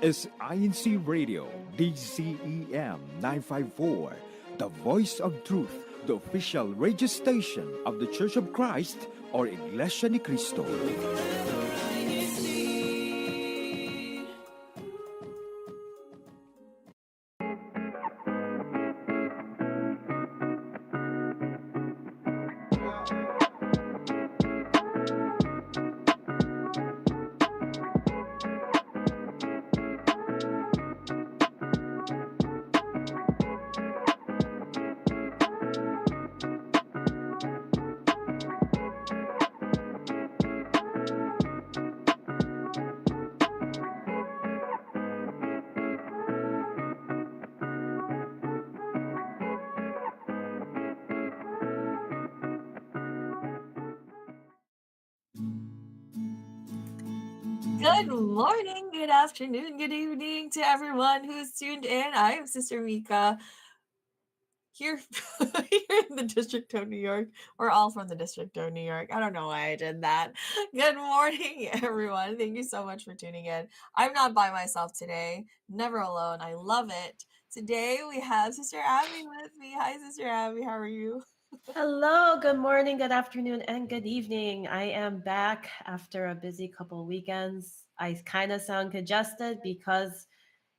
is INCRadio DCEM 954, the voice of truth, the official radio station of the Church of Christ or Iglesia ni Cristo. Good morning, good afternoon, good evening to everyone who's tuned in. I am Sister Mika here, here in the District of New York. We're all from the District of New York. I don't know why I did that. Good morning, everyone. Thank you so much for tuning in. I'm not by myself today, never alone. I love it. Today we have Sister Abby with me. Hi, Sister Abby. How are you? Hello, good morning, good afternoon, and good evening. I am back after a busy couple weekends. I kind of sound congested because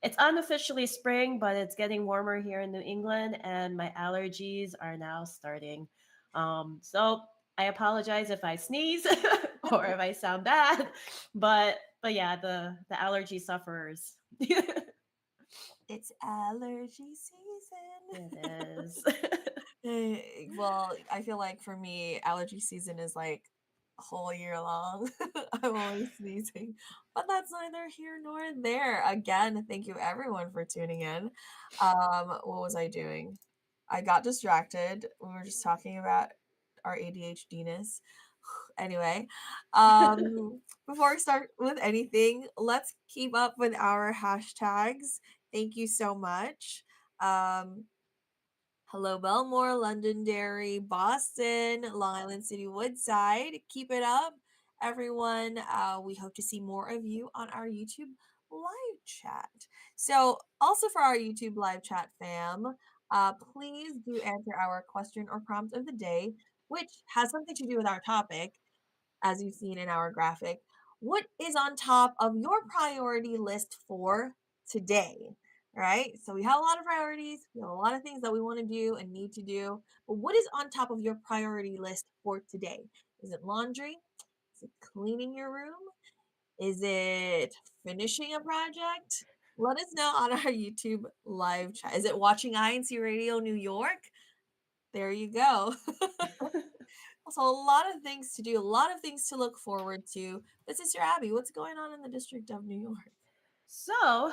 it's unofficially spring, but it's getting warmer here in New England, and my allergies are now starting. So I apologize if I sneeze or if I sound bad, but yeah, the allergy sufferers. It's allergy season. It is. Well, I feel like for me, allergy season is like a whole year long. I'm always sneezing, but that's neither here nor there. Again, thank you everyone for tuning in. What was I doing? I got distracted. We were just talking about our ADHDness. Anyway, before we start with anything, let's keep up with our hashtags. Thank you so much. Um, Hello, Belmore, Londonderry, Boston, Long Island City, Woodside. Keep it up, everyone. We hope to see more of you on our YouTube live chat. So, also for our YouTube live chat fam, please do answer our question or prompt of the day, which has something to do with our topic, as you've seen in our graphic. What is on top of your priority list for today? Right? So we have a lot of priorities. We have a lot of things that we want to do and need to do. But what is on top of your priority list for today? Is it laundry? Is it cleaning your room? Is it finishing a project? Let us know on our YouTube live chat. Is it watching INCRadio New York? There you go. Also, a lot of things to do, a lot of things to look forward to. But Sister Abby, what's going on in the District of New York? So,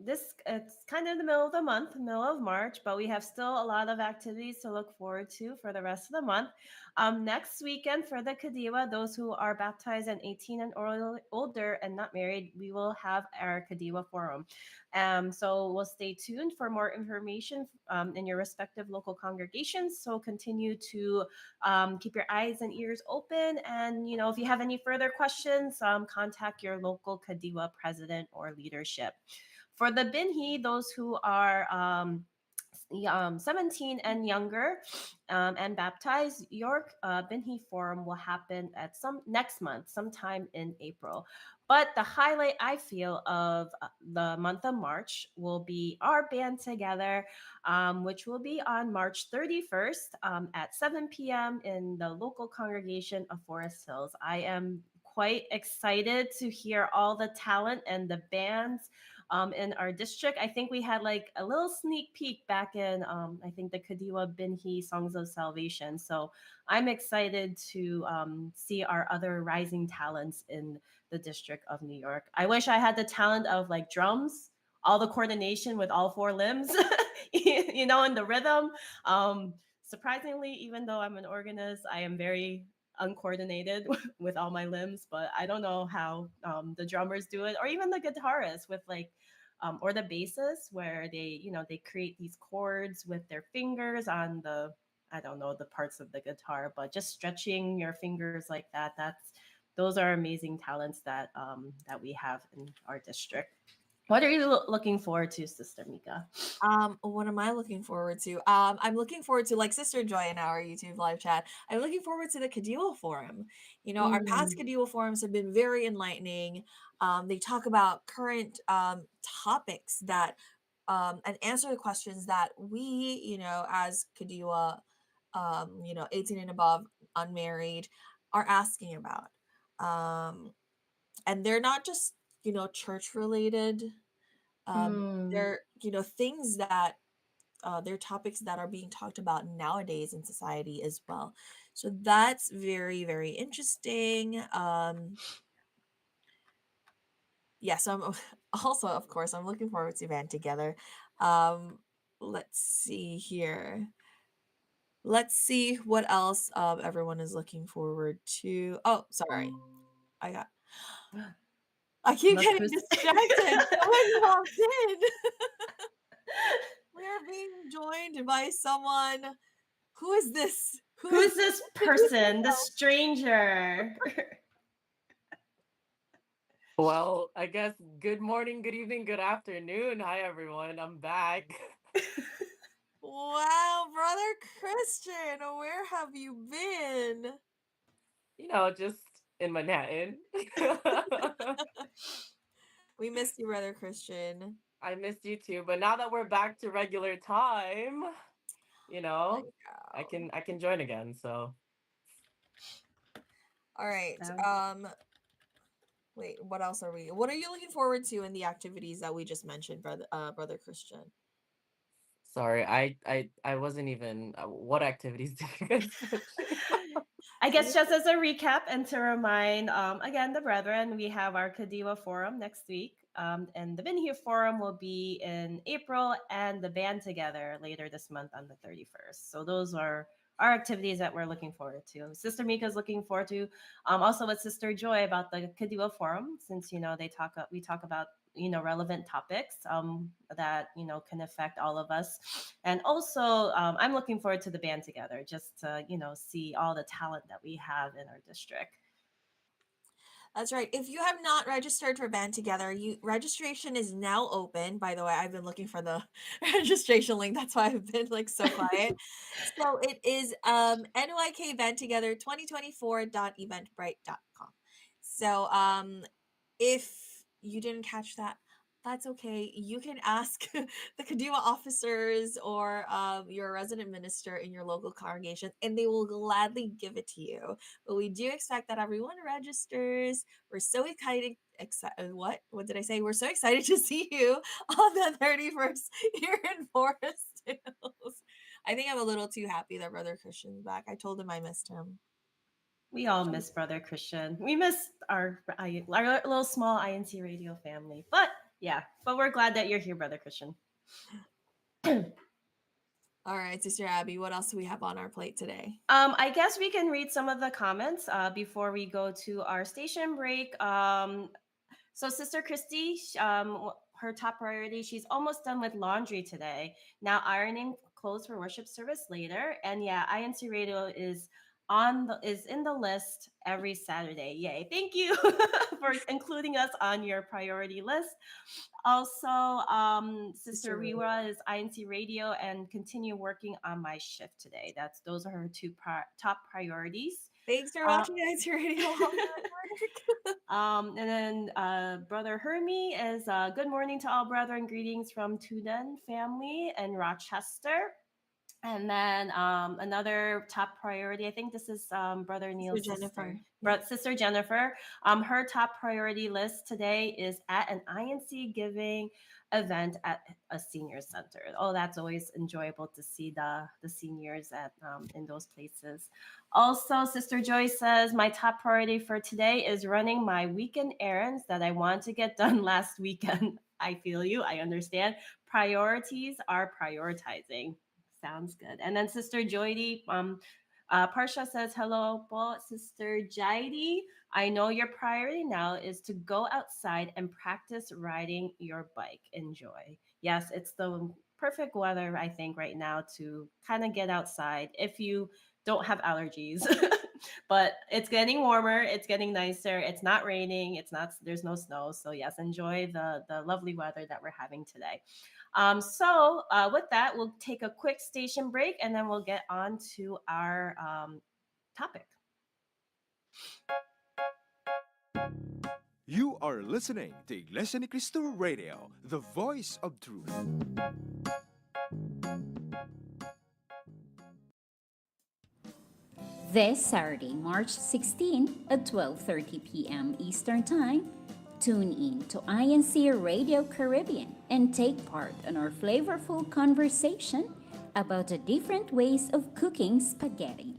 this it's kind of the middle of the month, middle of March, but we have still a lot of activities to look forward to for the rest of the month. Next weekend for the Kadiwa, those who are baptized and 18 and older and not married, we will have our Kadiwa forum. So we'll stay tuned for more information in your respective local congregations. So continue to keep your eyes and ears open, and if you have any further questions, contact your local Kadiwa president or leadership. For the Binhi, those who are 17 and younger and baptized, your Binhi forum will happen at some next month, sometime in April. But the highlight, I feel, of the month of March will be our band together, which will be on March 31st at 7 p.m. in the local congregation of Forest Hills. I am quite excited to hear all the talent and the bands in our district. I think we had like a little sneak peek back in, I think, the Kadiwa Binhi Songs of Salvation. So I'm excited to see our other rising talents in the District of New York. I wish I had the talent of like drums, all the coordination with all four limbs, and the rhythm. Surprisingly, even though I'm an organist, I am very uncoordinated with all my limbs, but I don't know how the drummers do it, or even the guitarists with like or the bassists, where they create these chords with their fingers on the, I don't know the parts of the guitar, but just stretching your fingers like that. Those are amazing talents that we have in our district. What are you looking forward to, Sister Mika? What am I looking forward to? I'm looking forward to, like Sister Joy in our YouTube live chat. I'm looking forward to the Kadiwa Forum. You know, our past Mm, Kadiwa forums have been very enlightening. They talk about current topics that and answer the questions that we, you know, as Kadiwa, you know, 18 and above, unmarried, are asking about. And they're not just, you know, church related. Um, mm. they're, you know, things that they're topics that are being talked about nowadays in society as well. So that's very, very interesting. Yeah, so I'm also, of course, I'm looking forward to band together. Um, let's see here. Let's see what else everyone is looking forward to. Oh, sorry. I got I keep Look getting who's distracted. Someone walked in. We are being joined by someone. Who is this? Who is who's this introduce person, the yourself. stranger? Well, I guess good morning, good evening, good afternoon. Hi, everyone. I'm back. Wow, brother Christian, where have you been? Just in Manhattan. We missed you, brother Christian. I missed you too, but now that we're back to regular time, you Like, know, I can join again. So all right. Sounds Wait, what else are we? What are you looking forward to in the activities that we just mentioned, brother Christian? sorry, I wasn't even. What activities did you guys mention? I guess just as a recap and to remind again the brethren, we have our Kadiwa Forum next week. And the Vinhir Forum will be in April and the band together later this month on the 31st. So those are our activities that we're looking forward to. Sister Mika is looking forward to also with Sister Joy about the Kadiwa Forum, since we talk about relevant topics that can affect all of us, and also I'm looking forward to the band together, just to see all the talent that we have in our district. That's right. If you have not registered for band together, registration is now open. By the way, I've been looking for the registration link. That's why I've been like so quiet. So it is NYK Band Together 2024.eventbrite.com. So if you didn't catch that, that's okay. You can ask the Kadima officers or your resident minister in your local congregation, and they will gladly give it to you. But we do expect that everyone registers. We're so excited. What did I say? We're so excited to see you on the 31st here in Forest Hills. I think I'm a little too happy that Brother Christian's back. I told him I missed him. We all miss Brother Christian. We miss our little small INCRadio family. But yeah, but we're glad that you're here, Brother Christian. All right, Sister Abby, what else do we have on our plate today? I guess we can read some of the comments before we go to our station break. So Sister Christy, her top priority, she's almost done with laundry today. Now ironing clothes for worship service later. And yeah, INC Radio is in the list every Saturday. Yay. Thank you for including us on your priority list. Also, Sister Riwa is INC Radio and continue working on my shift today. Those are her two top priorities. Thanks for watching INC Radio. And then Brother Hermie is good morning to all brethren. Greetings from Tudan family in Rochester. And then another top priority, I think this is Brother Neil's sister, Sister Jennifer. Her top priority list today is at an INC giving event at a senior center. Oh, that's always enjoyable to see the seniors at in those places. Also, Sister Joy says my top priority for today is running my weekend errands that I want to get done last weekend. I feel you. I understand. Priorities are prioritizing. Sounds good. And then Sister Joydy, Parsha says, hello po, Sister Jaidi. I know your priority now is to go outside and practice riding your bike. Enjoy. Yes, it's the perfect weather, I think, right now to kind of get outside if you don't have allergies. But it's getting warmer. It's getting nicer. It's not raining. It's not. There's no snow. So yes, enjoy the lovely weather that we're having today. With that, we'll take a quick station break and then we'll get on to our topic. You are listening to Iglesia ni Cristo Radio, the voice of truth. This Saturday, March 16 at 12:30 p.m. Eastern Time, tune in to INCRadio Caribbean and take part in our flavorful conversation about the different ways of cooking spaghetti.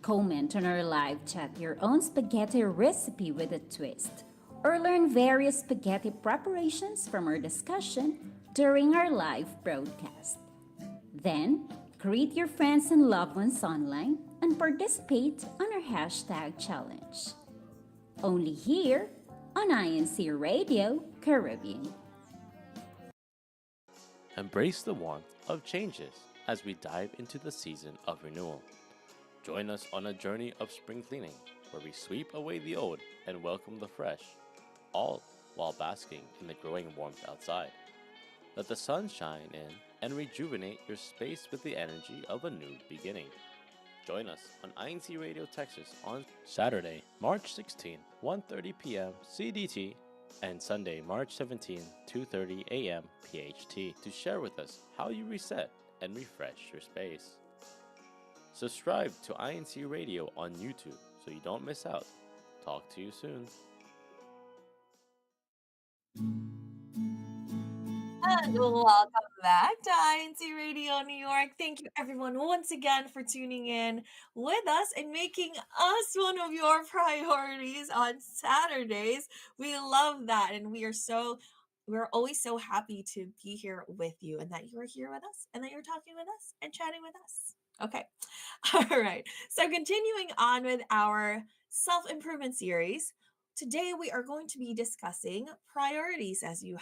Comment on our live chat your own spaghetti recipe with a twist, or learn various spaghetti preparations from our discussion during our live broadcast. Then, greet your friends and loved ones online and participate on our hashtag challenge. Only here on INC Radio Caribbean. Embrace the warmth of changes as we dive into the season of renewal. Join us on a journey of spring cleaning, where we sweep away the old and welcome the fresh, all while basking in the growing warmth outside. Let the sun shine in and rejuvenate your space with the energy of a new beginning. Join us on INC Radio Texas on Saturday, March 16, 1:30 p.m. CDT, and Sunday, March 17, 2:30 a.m. PHT, to share with us how you reset and refresh your space. Subscribe to INC Radio on YouTube so you don't miss out. Talk to you soon. And welcome back to INC Radio New York. Thank you, everyone, once again for tuning in with us and making us one of your priorities on Saturdays. We love that, and we're always so happy to be here with you, and that you're here with us, and that you're talking with us and chatting with us. Okay, all right. So continuing on with our self-improvement series. Today we are going to be discussing priorities, as you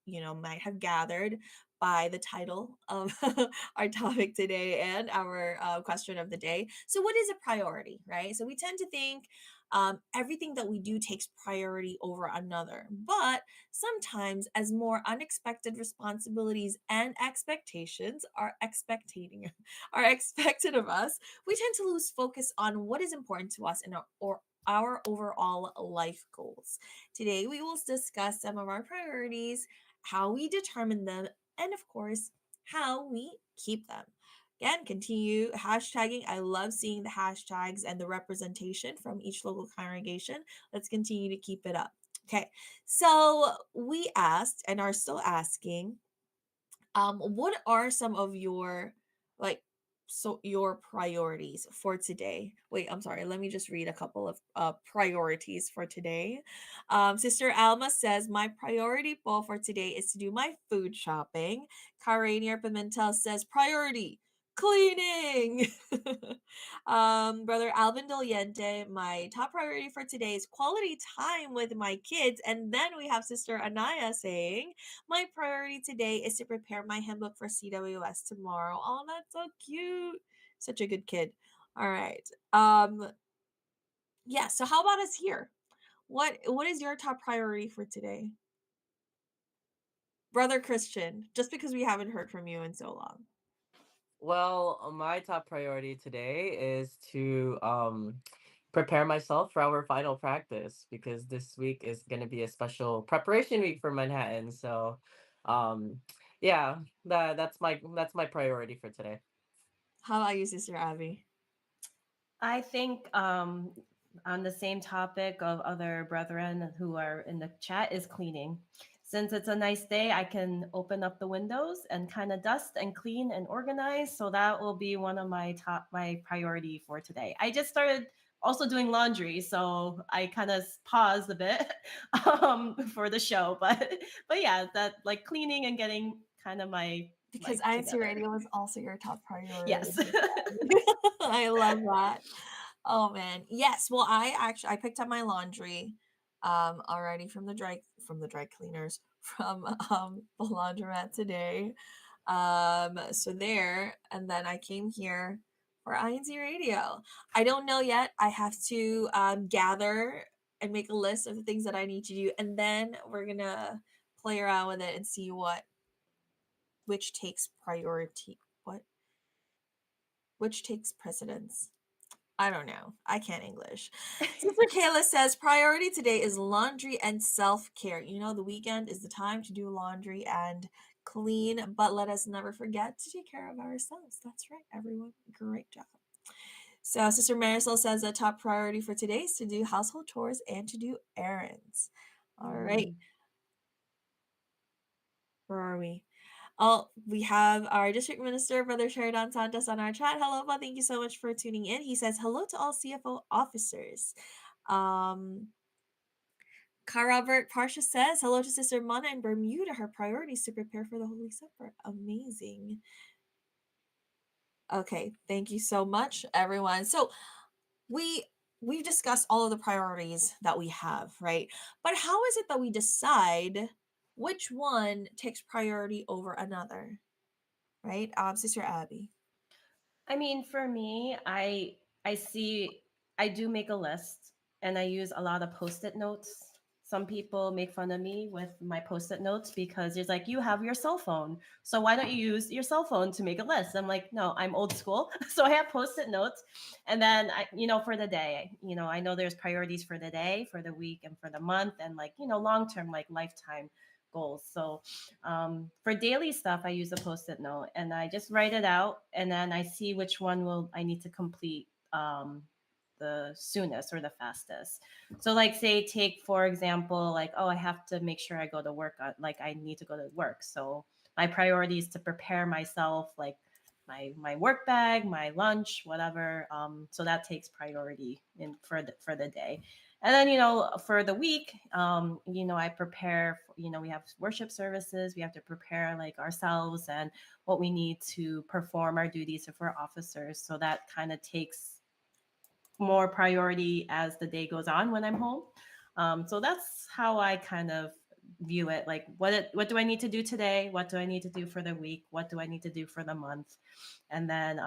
might have gathered by the title of our topic today and our question of the day. So what is a priority, right? So we tend to think everything that we do takes priority over another, but sometimes as more unexpected responsibilities and expectations are expected of us, we tend to lose focus on what is important to us in our overall life goals. Today, we will discuss some of our priorities, how we determine them, and of course, how we keep them. Again, continue hashtagging. I love seeing the hashtags and the representation from each local congregation. Let's continue to keep it up. Okay, so we asked and are still asking, what are some of your your priorities for today? Wait, I'm sorry. Let me just read a couple of priorities for today. Sister Alma says, my priority po for today is to do my food shopping. Caranier Pimentel says, priority, cleaning. Brother Alvin Doliente, my top priority for today is quality time with my kids. And then we have Sister Anaya saying, my priority today is to prepare my handbook for CWS tomorrow. Oh, that's so cute. Such a good kid. All right. Yeah, so how about us here? What is your top priority for today? Brother Christian, just because we haven't heard from you in so long. Well, my top priority today is to prepare myself for our final practice, because this week is going to be a special preparation week for Manhattan. So, yeah, that's my priority for today. How about you, Sister Abby? I think on the same topic of other brethren who are in the chat is cleaning. Since it's a nice day, I can open up the windows and kind of dust and clean and organize. So that will be one of my priority for today. I just started also doing laundry, so I kind of paused a bit for the show. But yeah, that like cleaning and getting kind of my because life INC together. Radio is also your top priority. Yes. I love that. Oh man. Yes. Well, I picked up my laundry already from the dry cleaners from the laundromat today. So there, and then I came here for INC Radio. I don't know yet. I have to gather and make a list of the things that I need to do, and then we're gonna play around with it and see what which takes priority. What which takes precedence? I don't know. I can't English. Sister Kayla says priority today is laundry and self care. You know, the weekend is the time to do laundry and clean, but let us never forget to take care of ourselves. That's right, everyone. Great job. So, Sister Marisol says the top priority for today is to do household chores and to do errands. All right. Mm. Where are we? Oh, we have our district minister, Brother Sheridan Santos, on our chat. Hello, Bob. Thank you so much for tuning in. He says, hello to all CFO officers. Um, Robert Parsha says, hello to Sister Mana in Bermuda. Her priority is to prepare for the Holy Supper. Amazing. Okay, thank you so much, everyone. So we we've discussed all of the priorities that we have, right? But how is it that we decide which one takes priority over another, right? Sister Abby. I mean, for me, I see I do make a list and I use a lot of post-it notes. Some people make fun of me with my post-it notes because it's like you have your cell phone. So why don't you use your cell phone to make a list? I'm like, no, I'm old school. So I have post-it notes. And then for the day, I know there's priorities for the day, for the week, and for the month, and like, long-term, like lifetime goals. So for daily stuff, I use a post-it note and I just write it out, and then I see which one will I need to complete the soonest or the fastest. So, like, say, take for example, like, oh, I have to make sure I go to work. Like, I need to go to work. So my priority is to prepare myself, like my work bag, my lunch, whatever. So that takes priority in for the day. And then, for the week, I prepare, we have worship services. We have to prepare like ourselves and what we need to perform our duties if we're officers. So that kind of takes more priority as the day goes on when I'm home. So that's how I kind of view it. Like, what do I need to do today? What do I need to do for the week? What do I need to do for the month? And then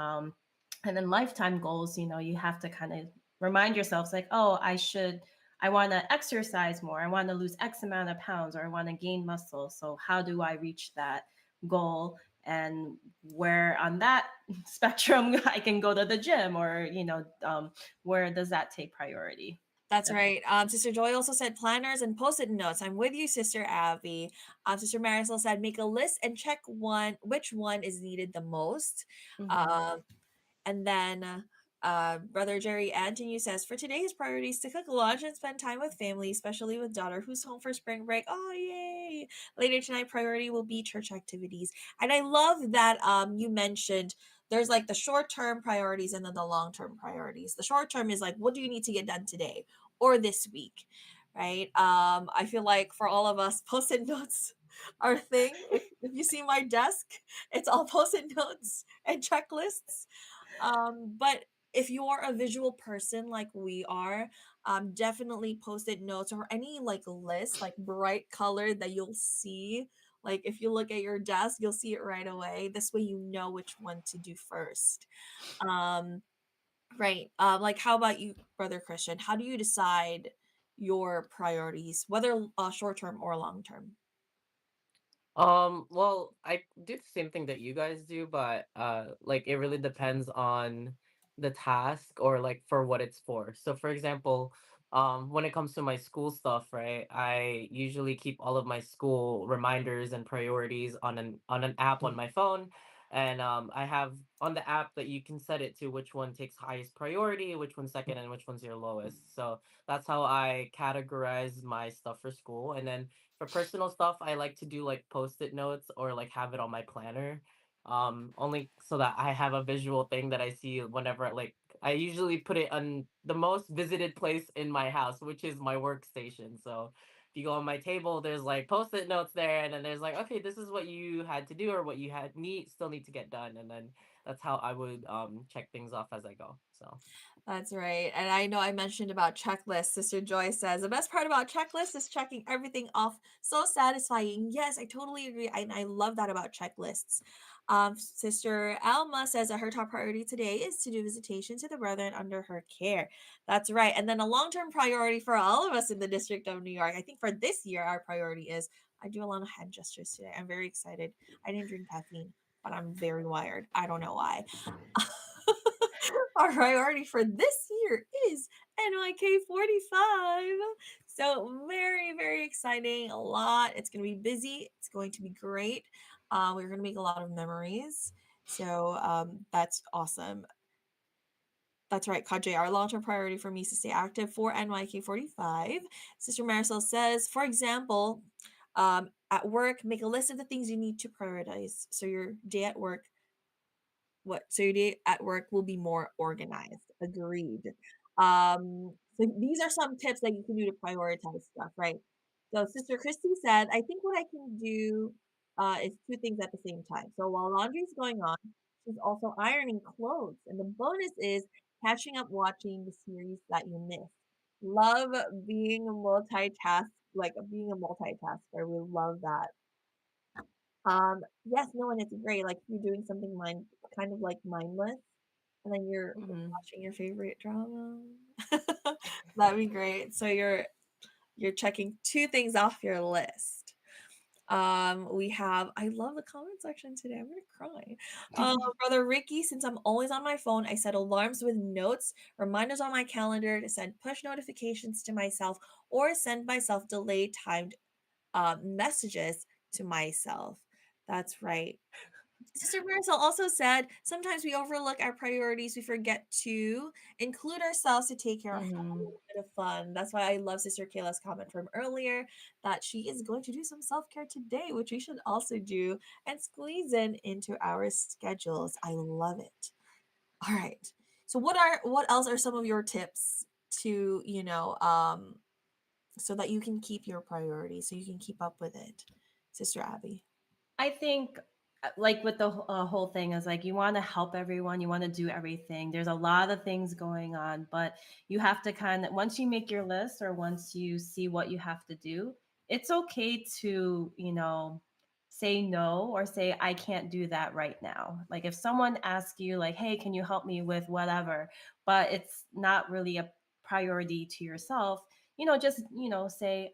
lifetime goals. You have to kind of remind yourselves, like, oh, I want to exercise more. I want to lose X amount of pounds, or I want to gain muscle. So how do I reach that goal? And where on that spectrum I can go to the gym, or where does that take priority? That's right. Sister Joy also said planners and post-it notes. I'm with you, Sister Abby. Sister Marisol said make a list and check which one is needed the most. Mhm. Um, And then Brother Jerry Antonu says, for today's priorities to cook lunch and spend time with family, especially with daughter who's home for spring break. Oh, yay. Later tonight, priority will be church activities. And I love that you mentioned there's like the short-term priorities and then the long-term priorities. The short term is like, what do you need to get done today or this week? Right. I feel like for all of us, post-it notes are a thing. If you see my desk, it's all post-it notes and checklists. But if you are a visual person like we are, definitely post-it notes or any like list, like bright color that you'll see. Like if you look at your desk, you'll see it right away. This way you know which one to do first. Um, right. Like how about you, Brother Christian? How do you decide your priorities, whether short term or long term? Well, I do the same thing that you guys do, but like it really depends on the task or like for what it's for. So for example, when it comes to my school stuff, right? I usually keep all of my school reminders and priorities on an app on my phone. And I have on the app that you can set it to which one takes highest priority, which one's second, and which one's your lowest. So that's how I categorize my stuff for school. And then for personal stuff, I like to do like post-it notes or like have it on my planner. Only so that I have a visual thing that I see whenever like I usually put it on the most visited place in my house, which is my workstation. So if you go on my table, there's like post-it notes there, and then there's like, okay, this is what you had to do or what you had need still need to get done. And then that's how I would check things off as I go. So That's right. And I know I mentioned about checklists. Sister Joy says the best part about checklists is checking everything off. So satisfying. Yes, I totally agree. I love that about checklists. Sister Alma says that her top priority today is to do visitation to the brethren under her care. That's right. And then a long term priority for all of us in the District of New York. I think for this year, our priority is I do a lot of head gestures today. I'm very excited. I didn't drink caffeine, but I'm very wired. I don't know why. Our priority for this year is NYK 45. So, very, very exciting. A lot. It's going to be busy. It's going to be great. We're going to make a lot of memories. So, that's awesome. That's right, Kajay. Our long term priority for me is to stay active for NYK 45. Sister Marisol says, for example, at work, make a list of the things you need to prioritize. So, your day at work so your day at work will be more organized. Agreed. So these are some tips that you can do to prioritize stuff, right? So Sister Christy said, I think what I can do is two things at the same time. So while laundry is going on, she's also ironing clothes. And the bonus is catching up watching the series that you missed. Love being a being a multitasker. We love that. Yes, no, and it's great. Like you're doing something kind of like mindless, and then you're Mhm. watching your favorite drama. That'd be great. So you're checking two things off your list. We have I love the comment section today. I'm gonna cry. Brother Ricky, since I'm always on my phone, I set alarms with notes, reminders on my calendar to send push notifications to myself or send myself delayed timed messages to myself. That's right. Sister Marisol also said sometimes we overlook our priorities. We forget to include ourselves to take care of have a Mhm. little bit of fun. That's why I love Sister Kayla's comment from earlier that she is going to do some self care today, which we should also do and squeeze into our schedules. I love it. All right. So what else are some of your tips to so that you can keep your priorities, so you can keep up with it, Sister Abby? I think like with the whole thing is like you want to help everyone, you want to do everything. There's a lot of things going on, but you have to kind of once you make your list or once you see what you have to do, it's okay to, say no or say I can't do that right now. Like if someone asks you like, "Hey, can you help me with whatever?" but it's not really a priority to yourself, just, say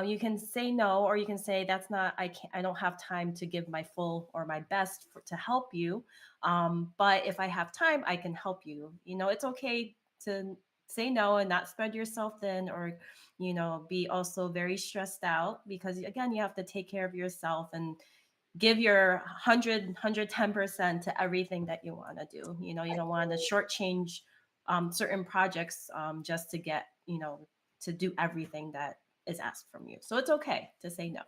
you can say no, or you can say that's not. I don't have time to give my full or my best to help you. But if I have time, I can help you. It's okay to say no and not spread yourself thin, or be also very stressed out, because again, you have to take care of yourself and give your 110% to everything that you want to do. You don't want to shortchange certain projects just to get, to do everything that is asked from you. So it's okay to say no.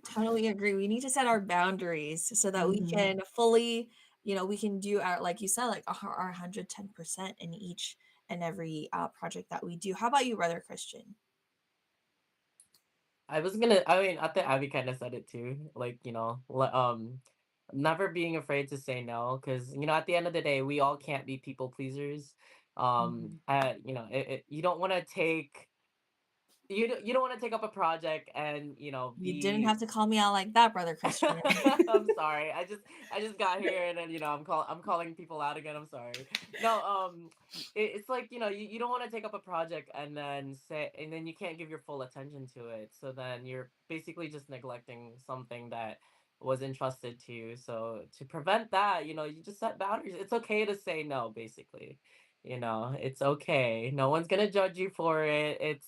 Totally agree. We need to set our boundaries so that we Hmm. can fully, we can do our, like you said, like our 110% in each and every project that we do. How about you, Brother Christian? I mean, I think Abby kind of said it too. Like, never being afraid to say no, because, at the end of the day, we all can't be people pleasers. Hmm. You don't want to you don't want to take up a project and, You didn't be have to call me out like that, Brother Christian. I'm sorry. I just got here, and then I'm calling people out again. I'm sorry. No, it's like, you don't want to take up a project and then you can't give your full attention to it. So then you're basically just neglecting something that was entrusted to you. So to prevent that, you just set boundaries. It's okay to say no, basically. It's okay. No one's gonna judge you for it. It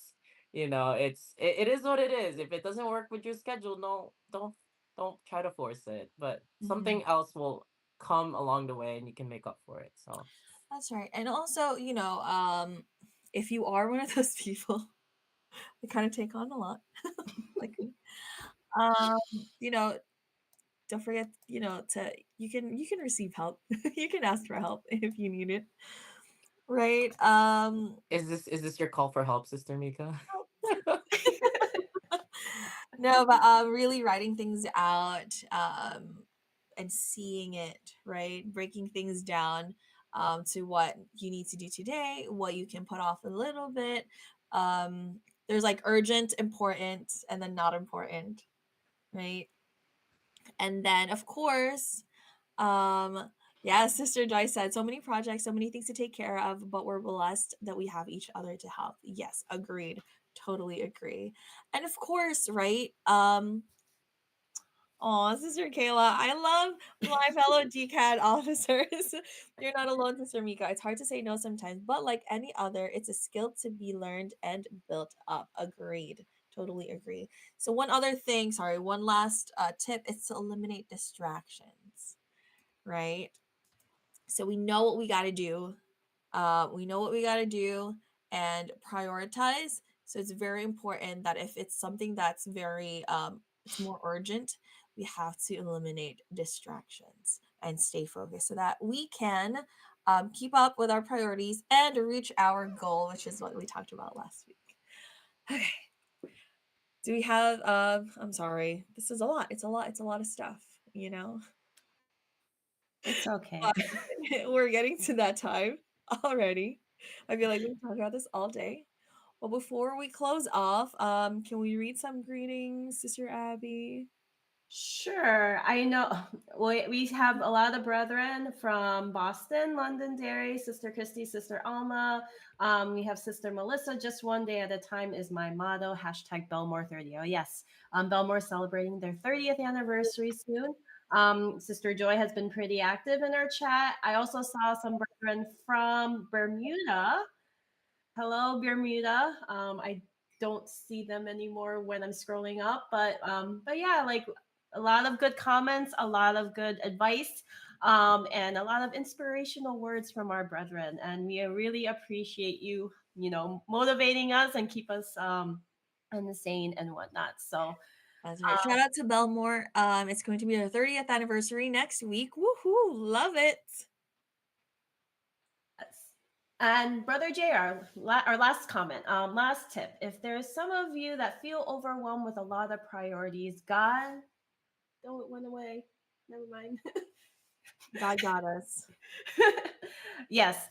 is what it is. If it doesn't work with your schedule, no, don't try to force it, but Mhm. something else will come along the way and you can make up for it. So That's right. And also, if you are one of those people that kind of take on a lot, like me, um, you know, don't forget, to you can receive help. You can ask for help if you need it. Right. is this your call for help, Sister Mika? No, but really writing things out and seeing it, right? Breaking things down to what you need to do today, what you can put off a little bit. There's like urgent, important, and then not important, right? And then, of course, yeah, Sister Joy said, so many projects, so many things to take care of, but we're blessed that we have each other to help. Yes, agreed. Totally agree. And of course, right? Oh, Sister Kayla, I love my fellow DCAD officers. You're not alone, Sister Mika. It's hard to say no sometimes, but like any other, it's a skill to be learned and built up. Agreed. Totally agree. So one other thing, sorry, one last tip is to eliminate distractions, right? So we know what we got to do. We know what we got to do and prioritize. So it's very important that if it's something that's very, it's more urgent, we have to eliminate distractions and stay focused so that we can keep up with our priorities and reach our goal, which is what we talked about last week. Okay. Do we have, I'm sorry, this is a lot. It's a lot. It's a lot of stuff, you know? It's okay. But we're getting to that time already. I feel like we can talk about this all day. Well, before we close off, can we read some greetings, Sister Abby? Sure. I know we have a lot of brethren from Boston, Londonderry, Sister Christy, Sister Alma. We have Sister Melissa. Just one day at a time is my motto. Hashtag Belmore 30. Oh, yes. Belmore celebrating their 30th anniversary soon. Sister Joy has been pretty active in our chat. I also saw some brethren from Bermuda. Hello, Bermuda. I don't see them anymore when I'm scrolling up, but yeah, like a lot of good comments, a lot of good advice, and a lot of inspirational words from our brethren. And we really appreciate you, motivating us and keep us and sane and whatnot. So That's right. Shout out to Belmore. It's going to be their 30th anniversary next week. Woohoo! Love it. yes. And Brother JR, our last comment, last tip. If there's some of you that feel overwhelmed with a lot of priorities, God, don't it went away. Never mind. God got us. Yes,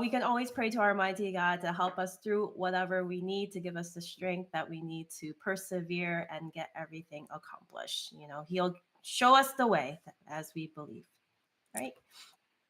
we can always pray to our mighty God to help us through whatever we need, to give us the strength that we need to persevere and get everything accomplished. He'll show us the way as we believe, right?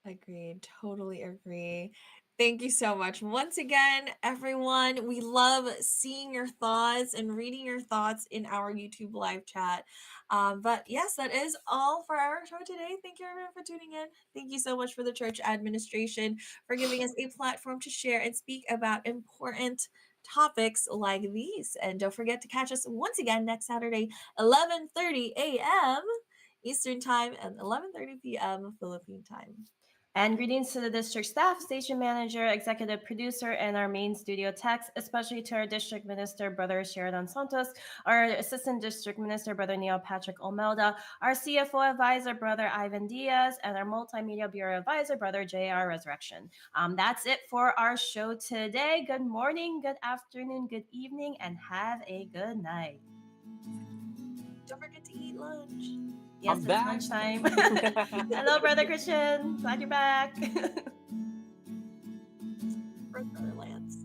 Agreed. Totally agree. Thank you so much. Once again, everyone, we love seeing your thoughts and reading your thoughts in our YouTube live chat. But yes, that is all for our show today. Thank you, everyone, for tuning in. Thank you so much for the church administration for giving us a platform to share and speak about important topics like these. And don't forget to catch us once again next Saturday, 11:30 a.m. Eastern Time and 11:30 p.m. Philippine Time. And greetings to the district staff, station manager, executive producer, and our main studio techs, especially to our district minister, Brother Sheridan Santos, our assistant district minister, Brother Neil Patrick Olmelda, our CFO advisor, Brother Ivan Diaz, and our multimedia bureau advisor, Brother JR Resurrection. That's it for our show today. Good morning, good afternoon, good evening, and have a good night. Don't forget to eat lunch. Yes, I'm it's back. lunchtime. Hello, Brother Christian. Glad you're back. Brother Lance.